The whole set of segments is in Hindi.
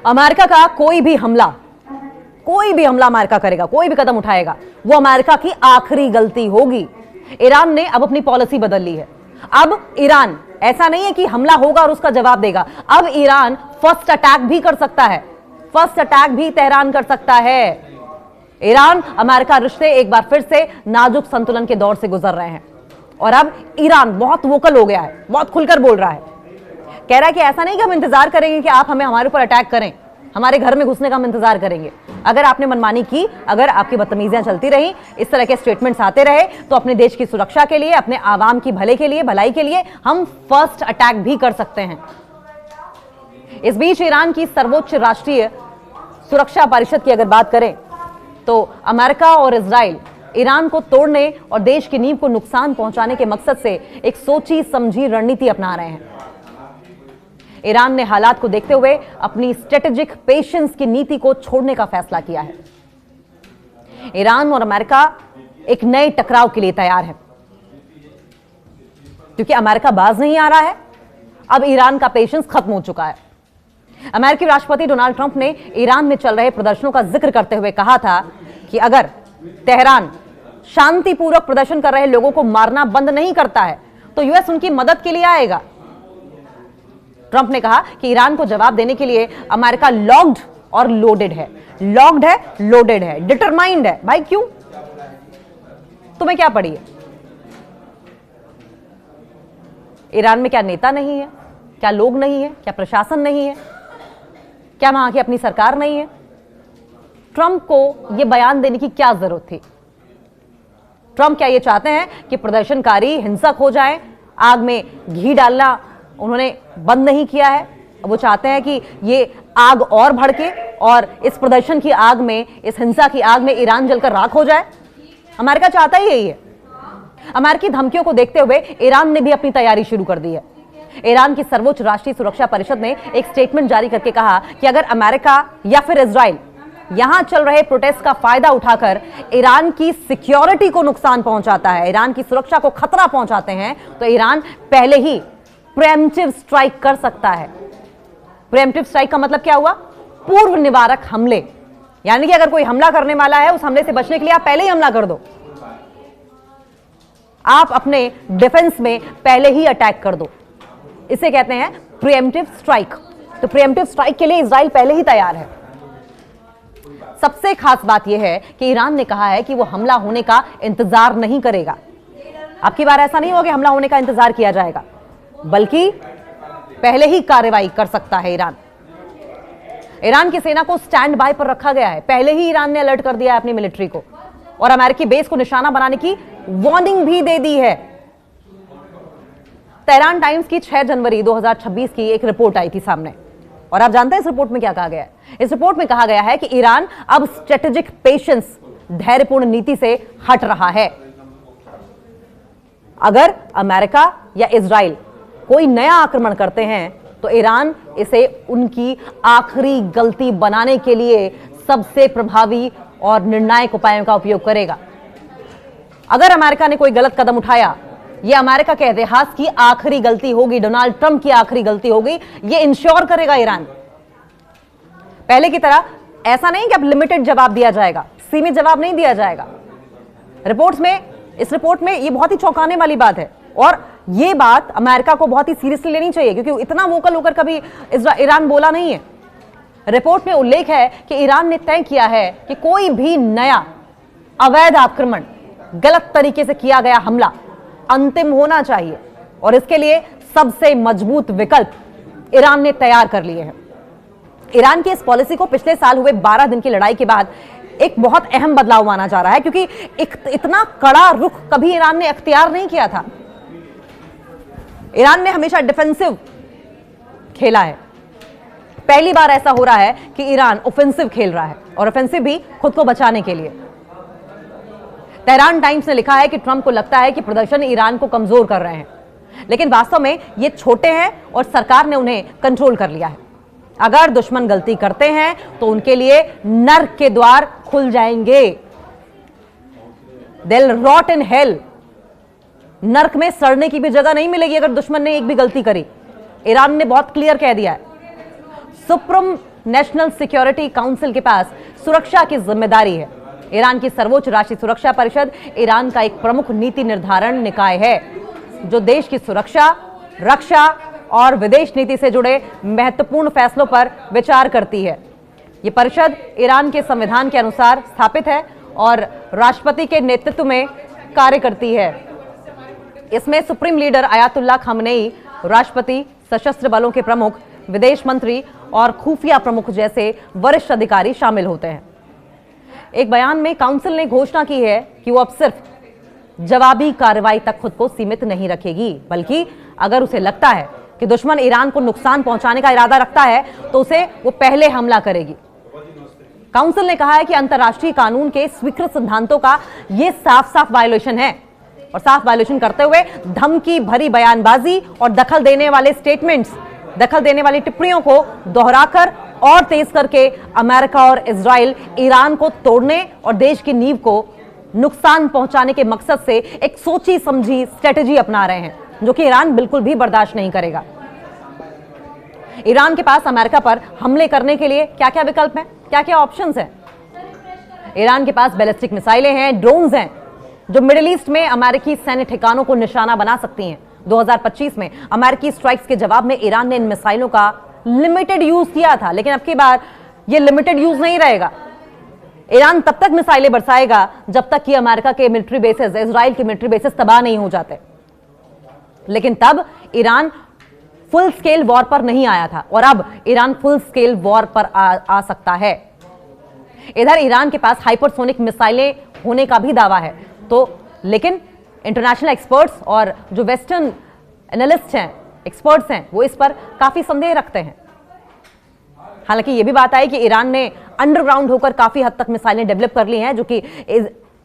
अमेरिका का कोई भी हमला अमेरिका करेगा, कोई भी कदम उठाएगा, वो अमेरिका की आखिरी गलती होगी। ईरान ने अब अपनी पॉलिसी बदल ली है। अब ईरान ऐसा नहीं है कि हमला होगा और उसका जवाब देगा, अब ईरान फर्स्ट अटैक भी कर सकता है, फर्स्ट अटैक भी तेहरान कर सकता है। ईरान अमेरिका रिश्ते एक बार फिर से नाजुक संतुलन के दौर से गुजर रहे हैं और अब ईरान बहुत वोकल हो गया है, बहुत खुलकर बोल रहा है। कह रहा है कि ऐसा नहीं कि हम इंतजार करेंगे कि आप हमारे ऊपर अटैक करें, हमारे घर में घुसने का हम इंतजार करेंगे। अगर आपने मनमानी की, अगर आपकी बदतमीजियां चलती रही, इस तरह के स्टेटमेंट्स आते रहे, तो अपने देश की सुरक्षा के लिए, अपने आवाम की भले के लिए, भलाई के लिए हम फर्स्ट अटैक भी कर सकते हैं। इस बीच ईरान की सर्वोच्च राष्ट्रीय सुरक्षा परिषद की अगर बात करें तो अमेरिका और इजराइल ईरान को तोड़ने और देश की नींव को नुकसान पहुंचाने के मकसद से एक सोची समझी रणनीति अपना रहे हैं। ईरान ने हालात को देखते हुए अपनी स्ट्रेटेजिक पेशेंस की नीति को छोड़ने का फैसला किया है। ईरान और अमेरिका एक नए टकराव के लिए तैयार है, क्योंकि अमेरिका बाज नहीं आ रहा है, अब ईरान का पेशेंस खत्म हो चुका है। अमेरिकी राष्ट्रपति डोनाल्ड ट्रंप ने ईरान में चल रहे प्रदर्शनों का जिक्र करते हुए कहा था कि अगर तेहरान शांतिपूर्वक प्रदर्शन कर रहे लोगों को मारना बंद नहीं करता है तो यूएस उनकी मदद के लिए आएगा। ट्रंप ने कहा कि ईरान को जवाब देने के लिए अमेरिका लॉक्ड और लोडेड है, लॉक्ड है, लोडेड है, डिटरमाइंड है। भाई क्यों? तुम्हें क्या पड़ी है? ईरान में क्या नेता नहीं है? क्या लोग नहीं है? क्या प्रशासन नहीं है? क्या वहां की अपनी सरकार नहीं है? ट्रंप को यह बयान देने की क्या जरूरत थी? ट्रंप क्या ये चाहते हैं कि प्रदर्शनकारी हिंसक हो जाएं? आग में घी डालना उन्होंने बंद नहीं किया है, वो चाहते हैं कि ये आग और भड़के और इस प्रदर्शन की आग में, इस हिंसा की आग में ईरान जलकर राख हो जाए। अमेरिका चाहता ही यही है। अमेरिकी धमकियों को देखते हुए ईरान ने भी अपनी तैयारी शुरू कर दी है। ईरान की सर्वोच्च राष्ट्रीय सुरक्षा परिषद ने एक स्टेटमेंट जारी करके कहा कि अगर अमेरिका या फिर इजराइल यहां चल रहे प्रोटेस्ट का फायदा उठाकर ईरान की सिक्योरिटी को नुकसान पहुंचाता है, ईरान की सुरक्षा को खतरा पहुंचाते हैं, तो ईरान पहले ही प्रीएम्प्टिव स्ट्राइक कर सकता है। प्रीएम्प्टिव स्ट्राइक का मतलब क्या हुआ? पूर्व निवारक हमले, यानी कि अगर कोई हमला करने वाला है, उस हमले से बचने के लिए आप पहले ही हमला कर दो, आप अपने डिफेंस में पहले ही अटैक कर दो। इसे कहते हैं प्रीएम्प्टिव स्ट्राइक। तो प्रीएम्प्टिव स्ट्राइक के लिए इजराइल पहले ही तैयार है। सबसे खास बात यह है कि ईरान ने कहा है कि वो हमला होने का इंतजार नहीं करेगा। अब की बार ऐसा नहीं होगा कि हमला होने का इंतजार किया जाएगा, बल्कि पहले ही कार्रवाई कर सकता है ईरान। ईरान की सेना को स्टैंड बाय पर रखा गया है। पहले ही ईरान ने अलर्ट कर दिया है अपनी मिलिट्री को और अमेरिकी बेस को निशाना बनाने की वार्निंग भी दे दी है। तेहरान टाइम्स की 6 जनवरी 2026 की एक रिपोर्ट आई थी सामने, और आप जानते हैं इस रिपोर्ट में क्या कहा गया है? इस रिपोर्ट में कहा गया है कि ईरान अब स्ट्रेटेजिक पेशेंस, धैर्यपूर्ण नीति से हट रहा है। अगर अमेरिका या इजराइल कोई नया आक्रमण करते हैं तो ईरान इसे उनकी आखिरी गलती बनाने के लिए सबसे प्रभावी और निर्णायक उपायों का उपयोग करेगा। अगर अमेरिका ने कोई गलत कदम उठाया, यह अमेरिका के इतिहास की आखिरी गलती होगी, डोनाल्ड ट्रंप की आखिरी गलती होगी, यह इंश्योर करेगा ईरान। पहले की तरह ऐसा नहीं कि अब लिमिटेड जवाब दिया जाएगा, सीमित जवाब नहीं दिया जाएगा। इस रिपोर्ट में यह बहुत ही चौंकाने वाली बात है और यह बात अमेरिका को बहुत ही सीरियसली लेनी चाहिए, क्योंकि इतना वोकल होकर कभी ईरान बोला नहीं है। रिपोर्ट में उल्लेख है कि ईरान ने तय किया है कि कोई भी नया अवैध आक्रमण, गलत तरीके से किया गया हमला अंतिम होना चाहिए और इसके लिए सबसे मजबूत विकल्प ईरान ने तैयार कर लिए हैं। ईरान की इस पॉलिसी को पिछले साल हुए 12 दिन की लड़ाई के बाद एक बहुत अहम बदलाव माना जा रहा है, क्योंकि इतना कड़ा रुख कभी ईरान ने अख्तियार नहीं किया था। ईरान ने हमेशा डिफेंसिव खेला है। पहली बार ऐसा हो रहा है कि ईरान ऑफेंसिव खेल रहा है, और ऑफेंसिव भी खुद को बचाने के लिए। तेहरान टाइम्स ने लिखा है कि ट्रंप को लगता है कि प्रदर्शन ईरान को कमजोर कर रहे हैं, लेकिन वास्तव में ये छोटे हैं और सरकार ने उन्हें कंट्रोल कर लिया है। अगर दुश्मन गलती करते हैं तो उनके लिए नर्क के द्वार खुल जाएंगे। They'll rot in hell। नर्क में सड़ने की भी जगह नहीं मिलेगी अगर दुश्मन ने एक भी गलती करी। ईरान ने बहुत क्लियर कह दिया है। नेशनल सिक्योरिटी काउंसिल के पास सुरक्षा की जिम्मेदारी है। ईरान की सर्वोच्च राष्ट्रीय सुरक्षा परिषद ईरान का एक प्रमुख नीति निर्धारण निकाय है जो देश की सुरक्षा, रक्षा और विदेश नीति से जुड़े महत्वपूर्ण फैसलों पर विचार करती है। यह परिषद ईरान के संविधान के अनुसार स्थापित है और राष्ट्रपति के नेतृत्व में कार्य करती है। इसमें सुप्रीम लीडर आयतुल्लाह खामनेई, राष्ट्रपति, सशस्त्र बलों के प्रमुख, विदेश मंत्री और खुफिया प्रमुख जैसे वरिष्ठ अधिकारी शामिल होते हैं। एक बयान में काउंसिल ने घोषणा की है कि वो अब सिर्फ जवाबी कार्रवाई तक खुद को सीमित नहीं रखेगी, बल्कि अगर उसे लगता है कि दुश्मन ईरान को नुकसान पहुंचाने का इरादा रखता है तो उसे वो पहले हमला करेगी। काउंसिल ने कहा है कि अंतर्राष्ट्रीय कानून के स्वीकृत सिद्धांतों का यह साफ साफ वायोलेशन है और साफ वायोलेशन करते हुए धमकी भरी बयानबाजी और दखल देने वाले स्टेटमेंट्स, दखल देने वाली टिप्पणियों को दोहराकर और तेज करके अमेरिका और इजराइल ईरान को तोड़ने और देश की नींव को नुकसान पहुंचाने के मकसद से एक सोची समझी स्ट्रेटेजी अपना रहे हैं, जो कि ईरान बिल्कुल भी बर्दाश्त नहीं करेगा। ईरान के पास अमेरिका पर हमले करने के लिए क्या क्या विकल्प हैं, क्या क्या ऑप्शंस हैं? ईरान के पास बैलिस्टिक मिसाइलें हैं, ड्रोन्स हैं जो मिडिल ईस्ट में अमेरिकी सैन्य ठिकानों को निशाना बना सकती हैं। 2025 में अमेरिकी स्ट्राइक्स के जवाब में ईरान ने इन मिसाइलों का लिमिटेड यूज किया था, लेकिन अब की बार यह लिमिटेड यूज नहीं रहेगा। ईरान तब तक मिसाइलें बरसाएगा जब तक कि अमेरिका के मिलिट्री बेसेस, इजराइल के मिलिट्री बेसेस तबाह नहीं हो जाते। लेकिन तब ईरान फुल स्केल वॉर पर नहीं आया था और अब ईरान फुल स्केल वॉर पर आ सकता है। इधर ईरान के पास हाइपरसोनिक मिसाइलें होने का भी दावा है, तो लेकिन इंटरनेशनल एक्सपर्ट्स और जो वेस्टर्न एनालिस्ट हैं, एक्सपर्ट्स हैं, वो इस पर काफी संदेह रखते हैं। हालांकि यह भी बात आई कि ईरान ने अंडरग्राउंड होकर काफी हद तक मिसाइलें डेवलप कर ली हैं, जो कि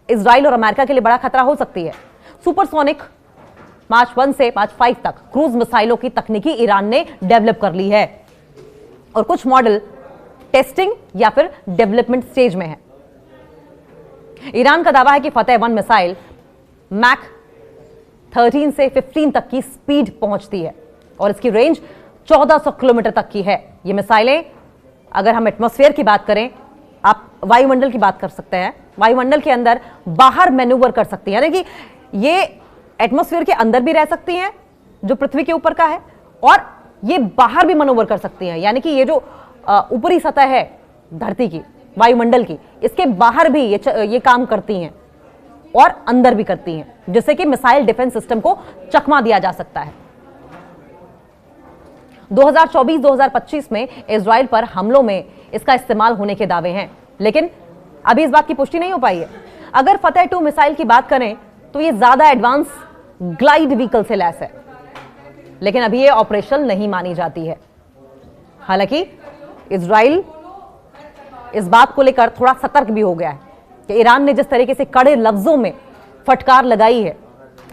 इजराइल और अमेरिका के लिए बड़ा खतरा हो सकती है। सुपरसोनिक मार्च 1 से मार्च 5 तक क्रूज मिसाइलों की तकनीकी ईरान ने डेवलप कर ली है और कुछ मॉडल टेस्टिंग या फिर डेवलपमेंट स्टेज में है। ईरान का दावा है कि फतेह 1 मिसाइल मैक 13 से 15 तक की स्पीड पहुंचती है और इसकी रेंज 1400 किलोमीटर तक की है। ये मिसाइलें, अगर हम एटमॉस्फेयर की बात करें, आप वायुमंडल की बात कर सकते हैं, वायुमंडल के अंदर बाहर मैन्यूवर कर सकती हैं, यानी कि ये एटमॉस्फेयर के अंदर भी रह सकती हैं जो पृथ्वी के ऊपर का है, और ये बाहर भी मैन्यूवर कर सकती हैं, यानी कि ये जो ऊपरी सतह है धरती की, वायुमंडल की, इसके बाहर भी ये काम करती हैं और अंदर भी करती हैं, जिससे कि मिसाइल डिफेंस सिस्टम को चकमा दिया जा सकता है। 2024-2025 में इजराइल पर हमलों में इसका इस्तेमाल होने के दावे हैं, लेकिन अभी इस बात की पुष्टि नहीं हो पाई है। अगर फतेह 2 मिसाइल की बात करें तो ये ज्यादा एडवांस ग्लाइड व्हीकल से लैस है, लेकिन अभी ये ऑपरेशनल नहीं मानी जाती है। हालांकि इजराइल इस बात को लेकर थोड़ा सतर्क भी हो गया है कि ईरान ने जिस तरीके से कड़े लफ्जों में फटकार लगाई है,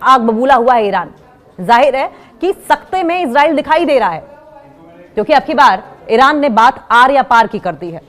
आग बबूला हुआ है ईरान, जाहिर है कि सख्ते में इजराइल दिखाई दे रहा है, क्योंकि अब की बार ईरान ने बात आर या पार की कर दी है।